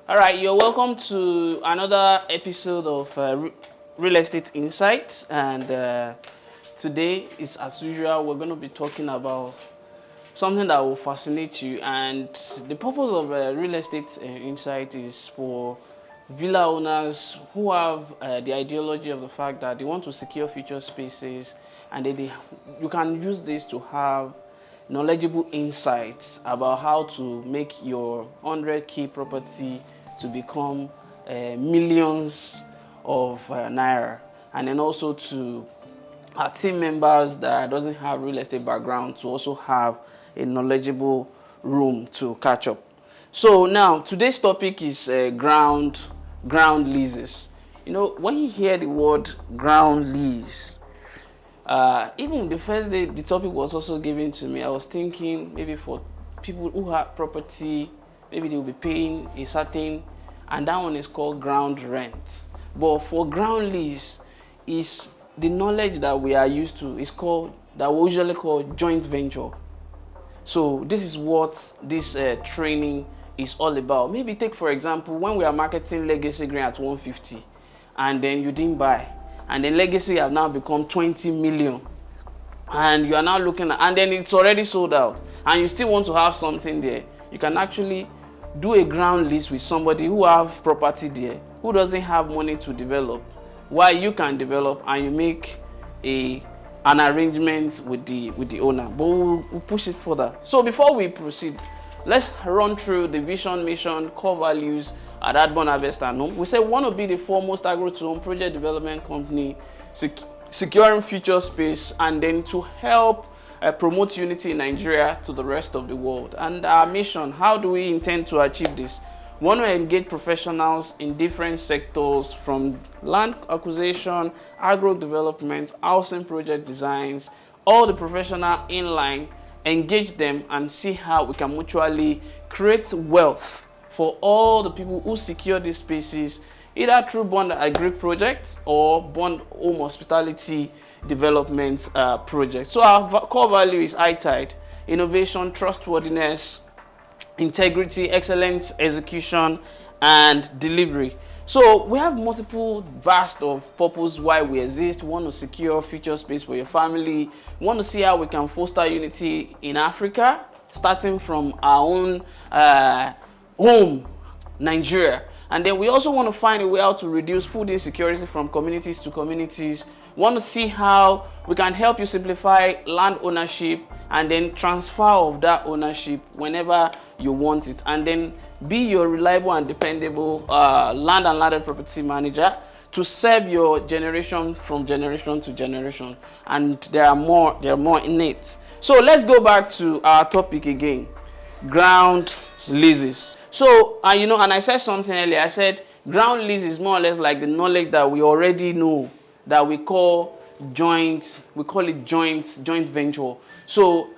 All right, you're welcome to another episode of Real Estate Insights, and today is, as usual, we're going to be talking about something that will fascinate you. And the purpose of Real Estate Insight is for villa owners who have the ideology of the fact that they want to secure future spaces, and you can use this to have knowledgeable insights about how to make your 100k property to become millions of naira, and then also to our team members that doesn't have real estate background to also have a knowledgeable room to catch up. So now today's topic is ground leases. You know, when you hear the word ground lease, even the first day the topic was also given to me, I was thinking maybe for people who have property, maybe they will be paying a certain, and that one is called ground rent. But for ground lease is the knowledge that we are used to, is called, that we usually call joint venture. So this is what this training is all about. Maybe take for example when we are marketing Legacy Green at 150 and then you didn't buy, and then Legacy have now become 20 million, and you are now looking at, and then it's already sold out, and you still want to have something there. You can actually do a ground lease with somebody who have property there, who doesn't have money to develop, while you can develop, and you make an arrangement with the owner. But we'll push it further. So before we proceed, let's run through the vision, mission, core values at adbondharve. We say we want to be the foremost agro-to-home project development company, securing future space, and then to help promote unity in Nigeria to the rest of the world. And our mission, how do we intend to achieve this? We want to engage professionals in different sectors, from land acquisition, agro development, housing project designs, all the professional inline, engage them and see how we can mutually create wealth for all the people who secure these spaces, either through bond agri projects or bond home hospitality development projects. So our core value is high tide, innovation, trustworthiness, integrity, excellence, execution, and delivery. So we have multiple vast of purpose why we exist. We want to secure future space for your family. We want to see how we can foster unity in Africa, starting from our own home, Nigeria. And then we also want to find a way how to reduce food insecurity from communities to communities. We want to see how we can help you simplify land ownership and then transfer of that ownership whenever you want it, and then be your reliable and dependable land and landed property manager to serve your generation from generation to generation. And there are more in it. So let's go back to our topic again, ground leases. So and I said something earlier. I said ground lease is more or less like the knowledge that we already know, that we call joint venture. So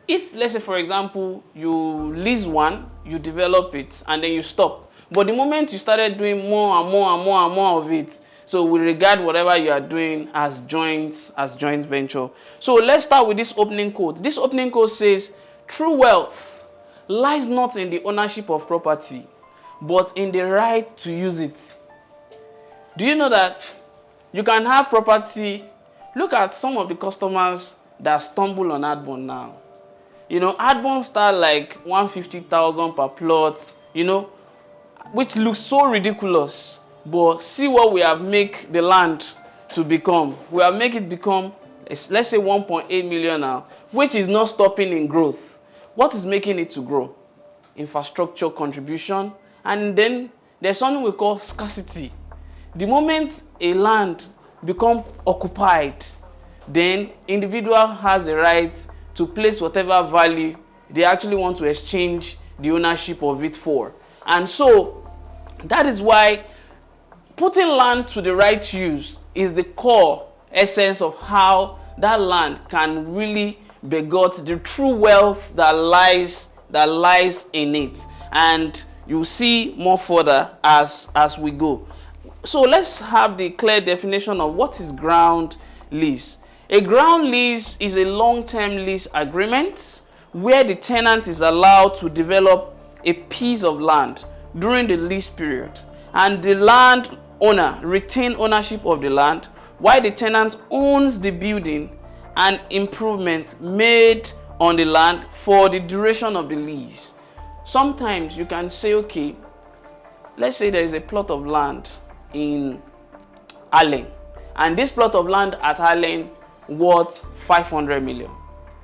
if, let's say for example, you lease one, you develop it, and then you stop. But the moment you started doing more and more of it, so we regard whatever you are doing as joint venture. So let's start with this opening quote. This opening quote says, "True wealth lies not in the ownership of property, but in the right to use it." Do you know that you can have property? Look at some of the customers that stumble on Adbond now. Adbond start like 150,000 per plot, which looks so ridiculous. But see what we have make the land to become. We have make it become, let's say 1.8 million now, which is not stopping in growth. What is making it to grow? Infrastructure contribution. And then there's something we call scarcity. The moment a land becomes occupied, then individual has the right to place whatever value they actually want to exchange the ownership of it for. And so that is why putting land to the right use is the core essence of how that land can really begot the true wealth that lies in it. And you'll see more further as we go. So let's have the clear definition of what is ground lease. A ground lease is a long-term lease agreement where the tenant is allowed to develop a piece of land during the lease period, and the land owner retain ownership of the land while the tenant owns the building and improvements made on the land for the duration of the lease. Sometimes you can say, okay, let's say there is a plot of land in Allen, and this plot of land at Allen worth 500 million,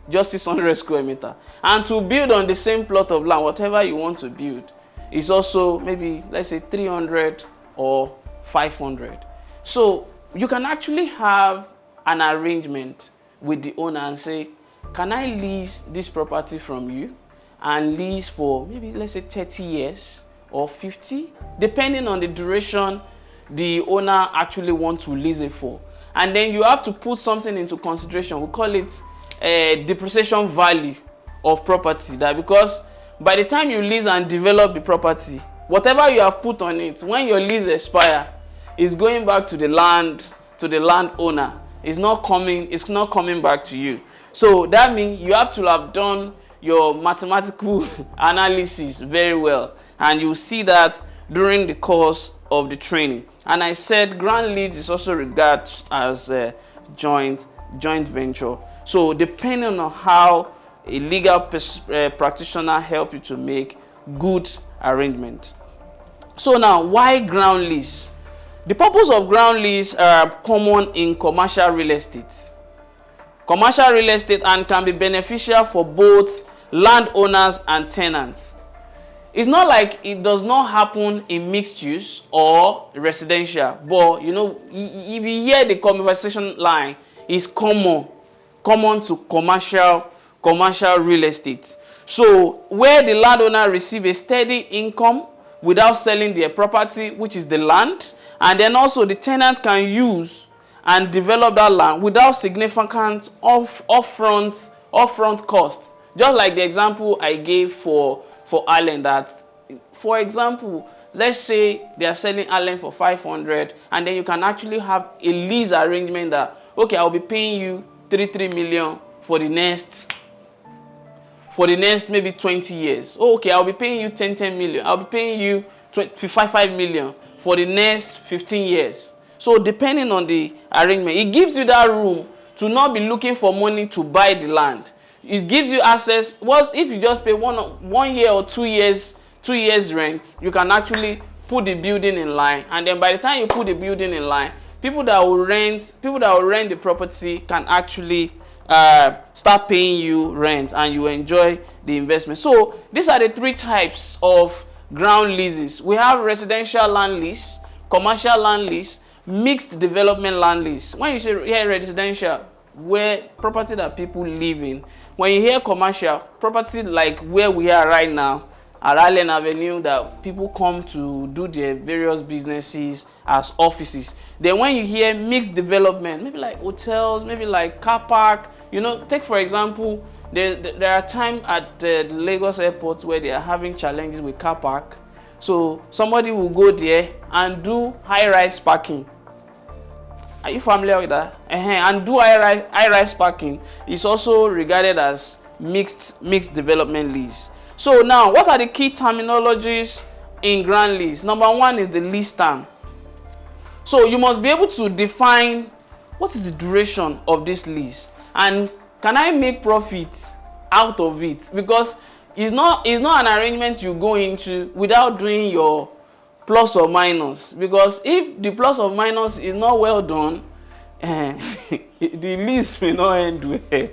just 600 square meter, and to build on the same plot of land, whatever you want to build, is also maybe, let's say, 300 or 500. So you can actually have an arrangement with the owner and say, can I lease this property from you, and lease for maybe, let's say, 30 years or 50, depending on the duration the owner actually wants to lease it for. And then you have to put something into consideration. We call it a depreciation value of property, that because by the time you lease and develop the property, whatever you have put on it, when your lease expire, is going back to the landowner. It's not coming back to you. So that means you have to have done your mathematical analysis very well, and you see that during the course of the training. And I said ground lease is also regarded as a joint venture. So depending on how a legal practitioner help you to make good arrangement. So now, why ground lease? The purpose of ground lease are common in commercial real estate. Commercial real estate, and can be beneficial for both landowners and tenants. It's not like it does not happen in mixed use or residential, but you know, if you hear the conversation line, it's common to commercial real estate. So where the landowner receive a steady income without selling their property, which is the land, and then also the tenant can use and develop that land without significant upfront costs. Just like the example I gave for Allen, that, for example, let's say they are selling Allen for 500, and then you can actually have a lease arrangement that, okay, I'll be paying you 3 million for the next maybe 20 years. Oh, okay, I'll be paying you 10 million. I'll be paying you 5 million for the next 15 years. So depending on the arrangement, it gives you that room to not be looking for money to buy the land. It gives you access. What if you just pay 1 year or 2 years rent? You can actually put the building in line, and then by the time you put the building in line, people that will rent the property can actually start paying you rent, and you enjoy the investment. So these are the 3 types of ground leases. We have residential land lease, commercial land lease, mixed development land lease. When you say here residential, where property that people live in. When you hear commercial, property like where we are right now at Allen Avenue, that people come to do their various businesses as offices. Then when you hear mixed development, maybe like hotels, maybe like car park, you know, take for example, there are times at the Lagos airport where they are having challenges with car park. So somebody will go there and do high-rise parking. Are you familiar with that? And do high-rise parking is also regarded as mixed development lease. So now, what are the key terminologies in ground lease? Number 1 is the lease term. So you must be able to define what is the duration of this lease, and can I make profit out of it? Because it's not an arrangement you go into without doing your plus or minus, because if the plus or minus is not well done, the lease may not end well,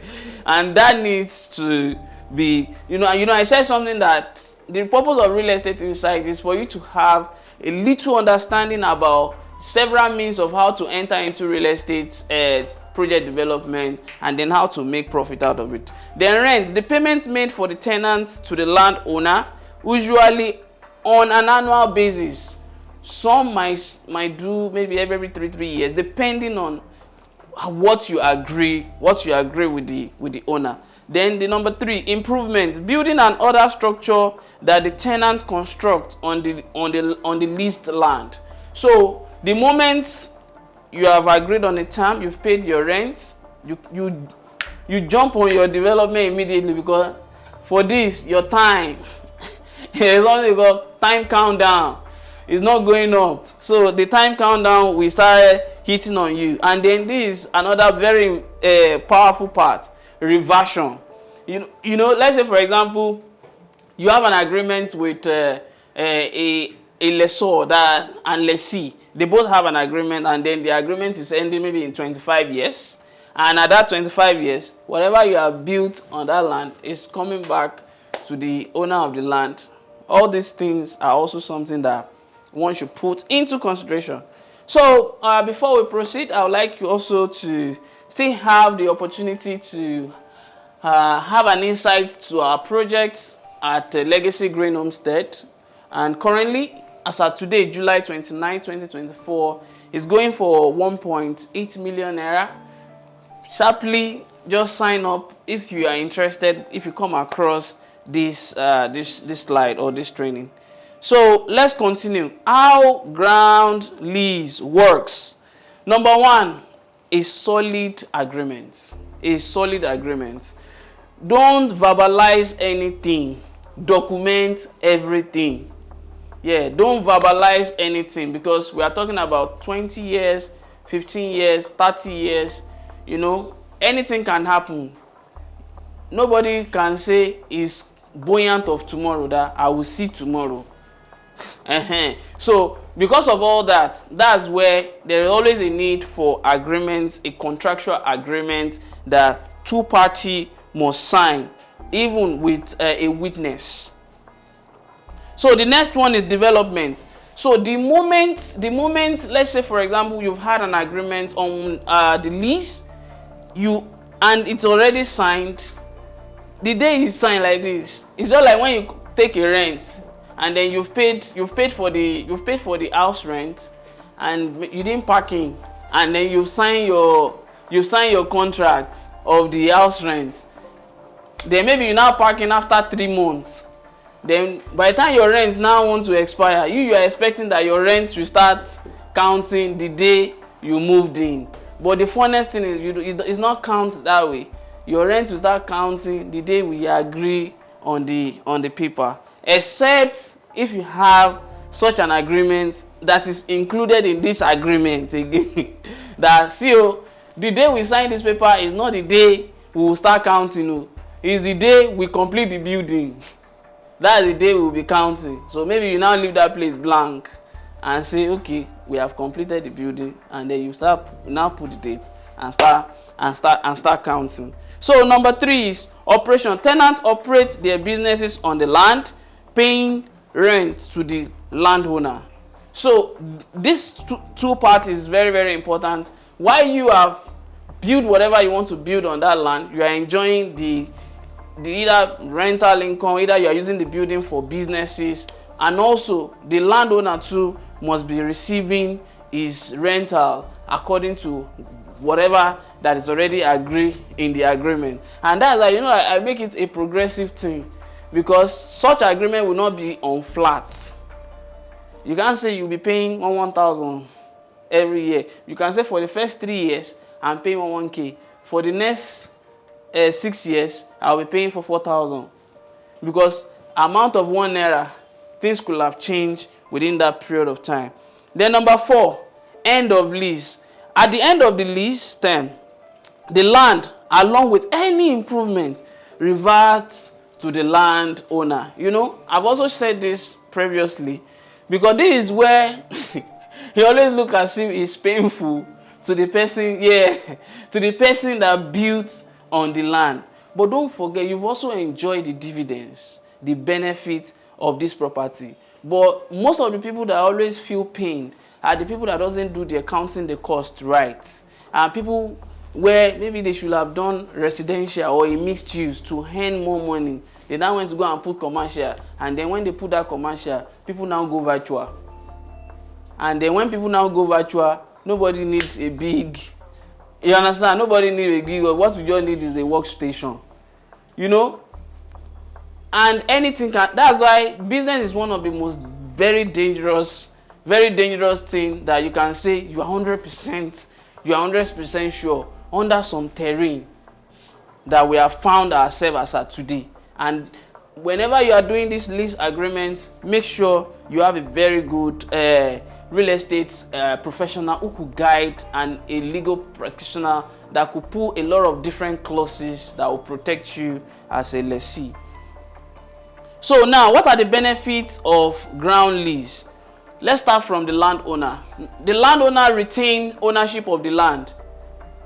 and that needs to be, I said something that the purpose of real estate insight is for you to have a little understanding about several means of how to enter into real estate project development, and then how to make profit out of it. Then rent, the payments made for the tenants to the landowner, usually on an annual basis. Some might do maybe every 3 years, depending on what you agree with the owner. Then the number 3, improvements, building and other structure that the tenant construct on the leased land. So the moment you have agreed on a term, you've paid your rent, you jump on your development immediately, because for this, your time There's something called time countdown. It's not going up. So the time countdown will start hitting on you. And then this is another very powerful part, reversion. You know, let's say for example, you have an agreement with a lessor and lessee. They both have an agreement, and then the agreement is ending maybe in 25 years. And at that 25 years, whatever you have built on that land is coming back to the owner of the land. All these things are also something that one should put into consideration. So before we proceed, I would like you also to still have the opportunity to have an insight to our projects at Legacy Green Homestead. And currently, as of today, July 29, 2024, is going for 1.8 million naira. Sharply, just sign up if you are interested, if you come across this slide or this training. So let's continue. How ground lease works. Number one is solid agreements. A solid agreement. Don't verbalize anything. Document everything. Yeah, don't verbalize anything, because we are talking about 20 years, 15 years, 30 years. You know, anything can happen. Nobody can say it's buoyant of tomorrow, that I will see tomorrow. So because of all that, that's where there is always a need for agreements, a contractual agreement that two parties must sign, even with a witness. So the next one is development. So the moment, let's say for example, you've had an agreement on the lease, and it's already signed. The day you sign like this, it's just like when you take a rent, and then you've paid for the house rent, and you didn't park in, and then you sign your contract of the house rent. Then maybe you now park in after 3 months. Then by the time your rent now wants to expire, you are expecting that your rent will start counting the day you moved in. But the funniest thing is, it's not count that way. Your rent will start counting the day we agree on the paper, except if you have such an agreement that is included in this agreement again. That the day we sign this paper is not the day we will start counting. It's the day we complete the building. That's the day we will be counting. So maybe you now leave that place blank and say, okay, we have completed the building, and then you now put the date and start counting. So number 3 is operation. Tenants operate their businesses on the land, paying rent to the landowner. So this two part is very, very important. While you have built whatever you want to build on that land, you are enjoying the either rental income, either you are using the building for businesses, and also the landowner too must be receiving his rental according to whatever that is already agreed in the agreement. And that's like, I make it a progressive thing, because such agreement will not be on flat. You can't say you'll be paying 1,000 every year. You can say for the first 3 years I'm paying 1K. For the next 6 years I'll be paying for 4,000, because amount of 1 naira, things could have changed within that period of time. Then number 4, end of lease. At the end of the lease term, the land, along with any improvement, reverts to the landowner. I've also said this previously, because this is where he always look as if it's painful to the person, to the person that built on the land. But don't forget, you've also enjoyed the dividends, the benefit of this property. But most of the people that always feel pain are the people that doesn't do the accounting the cost right. And people where maybe they should have done residential or a mixed use to earn more money. They now went to go and put commercial, and then when they put that commercial, people now go virtual. And then when people now go virtual, nobody needs a big, you understand? Nobody needs a big, what we just need is a workstation. And anything can, that's why business is one of the most very dangerous thing that you can say you are 100% sure under some terrain that we have found ourselves as at today. And whenever you are doing this lease agreement, make sure you have a very good real estate professional who could guide, and a legal practitioner that could pull a lot of different clauses that will protect you as a lessee. So now, what are the benefits of ground lease? Let's start from the landowner. The landowner retains ownership of the land.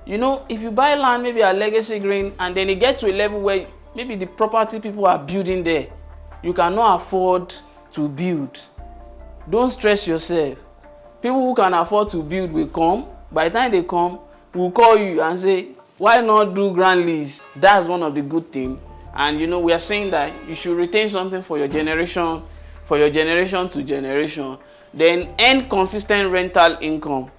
You know, if you buy land maybe at Legacy Green, and then you get to a level where maybe the property people are building there, you cannot afford to build. Don't stress yourself. People who can afford to build will come. By the time they come, we'll call you and say, why not do ground lease? That's one of the good things. And you know, we are saying that you should retain something for your generation to generation. Then earn consistent rental income.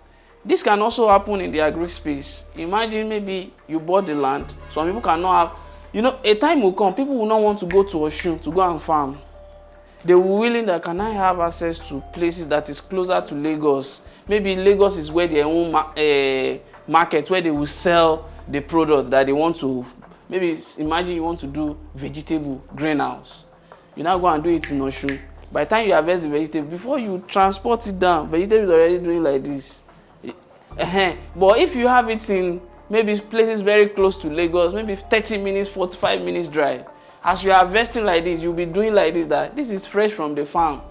This can also happen in the agri space. Imagine maybe you bought the land. Some people cannot have, you know, a time will come, people will not want to go to Osun to go and farm. They will be willing that, can I have access to places that is closer to Lagos? Maybe Lagos is where their own market, where they will sell the product that they want to. Maybe imagine you want to do vegetable greenhouse. You now go and do it in Osun. By the time you harvest the vegetable, before you transport it down, vegetable is already doing like this. But if you have it in maybe places very close to Lagos, maybe 30 minutes, 45 minutes drive, as you are harvesting like this, you'll be doing like this, that this is fresh from the farm.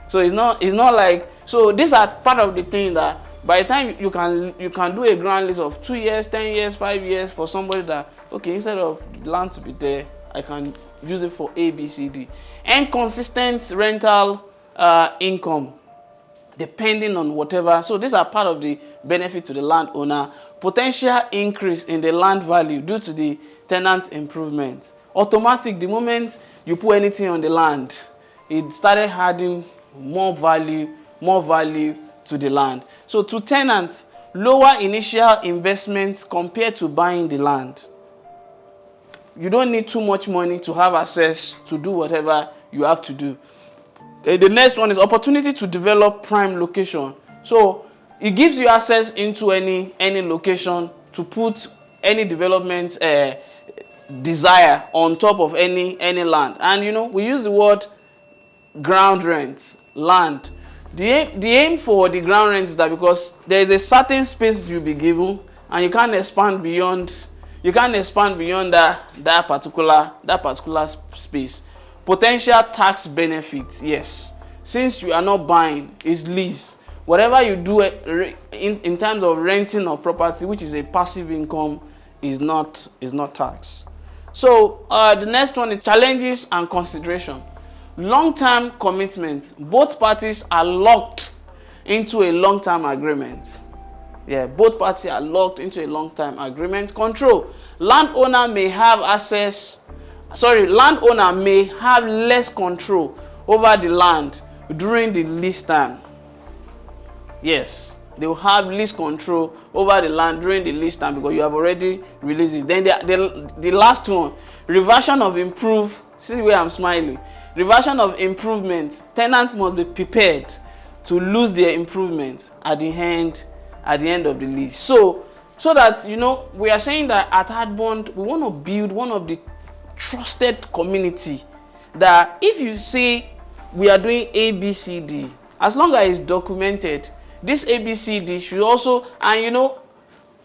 So it's not like, so these are part of the thing that by the time you can do a ground lease of 2 years, 10 years, 5 years for somebody that, okay, instead of land to be there, I can use it for A, B, C, D. And consistent rental income, depending on whatever. So these are part of the benefit to the landowner. Potential increase in the land value due to the tenant improvement. Automatic, the moment you put anything on the land, it started adding more value to the land. So to tenants, lower initial investments compared to buying the land. You don't need too much money to have access to do whatever you have to do. The next one is opportunity to develop prime location. So it gives you access into any location to put any development desire on top of any land. And you know, we use the word ground rent, land. The aim for the ground rent is that because there is a certain space you'll be given, and you can't expand beyond that particular space. Potential tax benefits, yes. Since you are not buying, it's lease. Whatever you do in terms of renting of property, which is a passive income, is not taxed. So the next one is challenges and consideration. Long-term commitment. Both parties are locked into a long-term agreement. Yeah, both parties are locked into a long-term agreement. Control. Landowner may have less control over the land during the lease time. Yes, they will have lease control over the land during the lease time because you have already released it. Then the last one, reversion of improve. See where I'm smiling. Reversion of improvement. Tenants must be prepared to lose their improvement at the end of the lease. So that, you know, we are saying that at Adbond, we want to build one of the trusted community that if you say we are doing A, B, C, D, as long as it's documented, this A, B, C, D should also, and you know,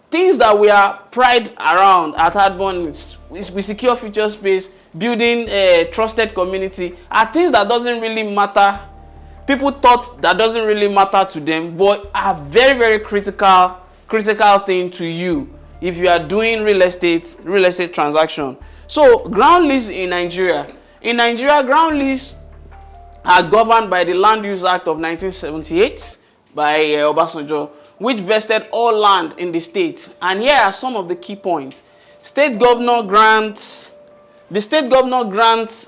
things that we are pride around at Adbond is we secure future space, building a trusted community, are things that doesn't really matter. People thought that doesn't really matter to them, but are very, very critical thing to you if you are doing real estate transaction. So ground lease in Nigeria. In Nigeria, ground lease are governed by the Land Use Act of 1978 by Obasanjo, which vested all land in the state. And here are some of the key points. The state governor grants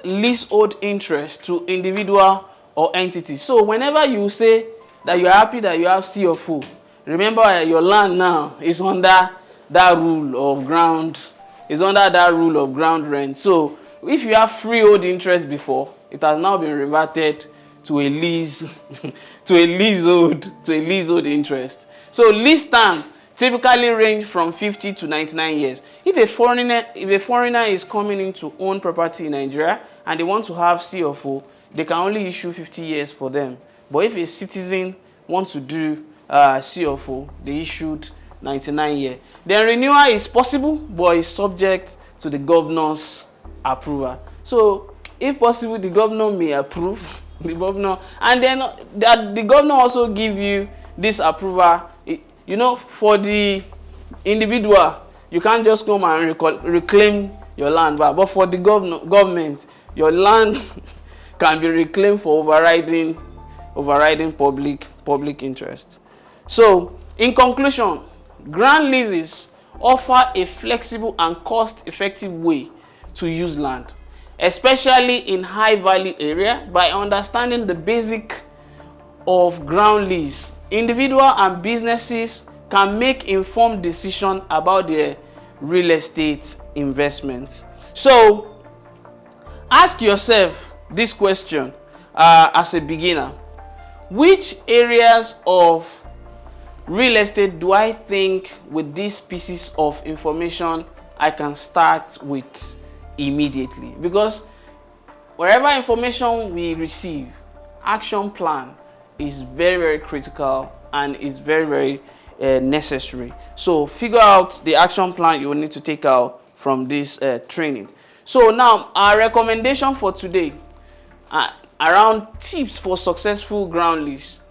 leasehold interest to individual or entities. So whenever you say that you are happy that you have CFO, remember your land now is under that rule of ground. Is under that rule of ground rent. So if you have freehold interest before, it has now been reverted to a lease, to a leasehold interest. So lease term typically range from 50 to 99 years. If a foreigner is coming in to own property in Nigeria and they want to have CFO, they can only issue 50 years for them. But if a citizen wants to do CFO, they issued 99 years. Then renewal is possible, but is subject to the governor's approval. So if possible, the governor may approve the governor, and then the governor also give you this approval. You know, for the individual, you can't just come and reclaim your land, but for the government, your land can be reclaimed for overriding public interest. So, in conclusion, ground leases offer a flexible and cost-effective way to use land, especially in high-value area. By understanding the basic of ground lease, individuals and businesses can make informed decisions about their real estate investments. So, ask yourself this question as a beginner: which areas of real estate do I think with these pieces of information I can start with immediately? Because wherever information we receive, action plan is very critical and is very necessary. So figure out the action plan you will need to take out from this training. So now our recommendation for today around tips for successful ground lease: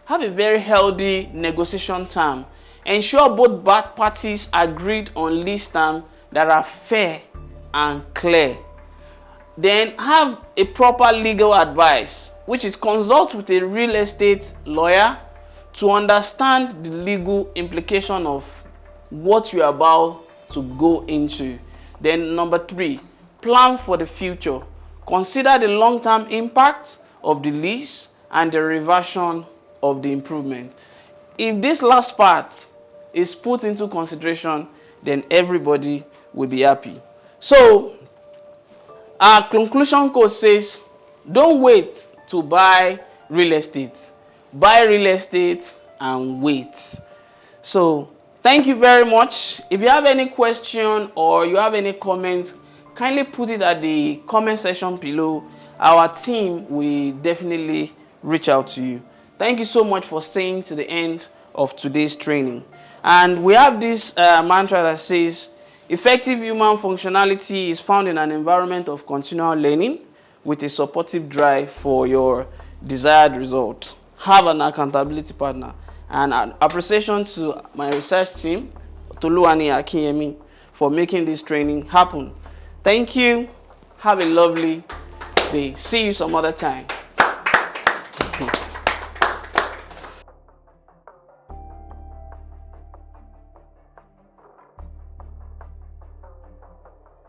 have a very healthy negotiation term. Ensure both parties agreed on lease terms that are fair and clear. Then have a proper legal advice, which is consult with a real estate lawyer to understand the legal implication of what you are about to go into. Then number 3, plan for the future. Consider the long-term impact of the lease and the reversion of the improvement. If this last part is put into consideration, then everybody will be happy. So our conclusion code says, don't wait to buy real estate. Buy real estate and wait. So thank you very much. If you have any question or you have any comments, kindly put it at the comment section below. Our team will definitely reach out to you. Thank you so much for staying to the end of today's training. And we have this mantra that says, effective human functionality is found in an environment of continual learning with a supportive drive for your desired result. Have an accountability partner. And an appreciation to my research team, Toluwani Akinyemi, for making this training happen. Thank you. Have a lovely day. See you some other time.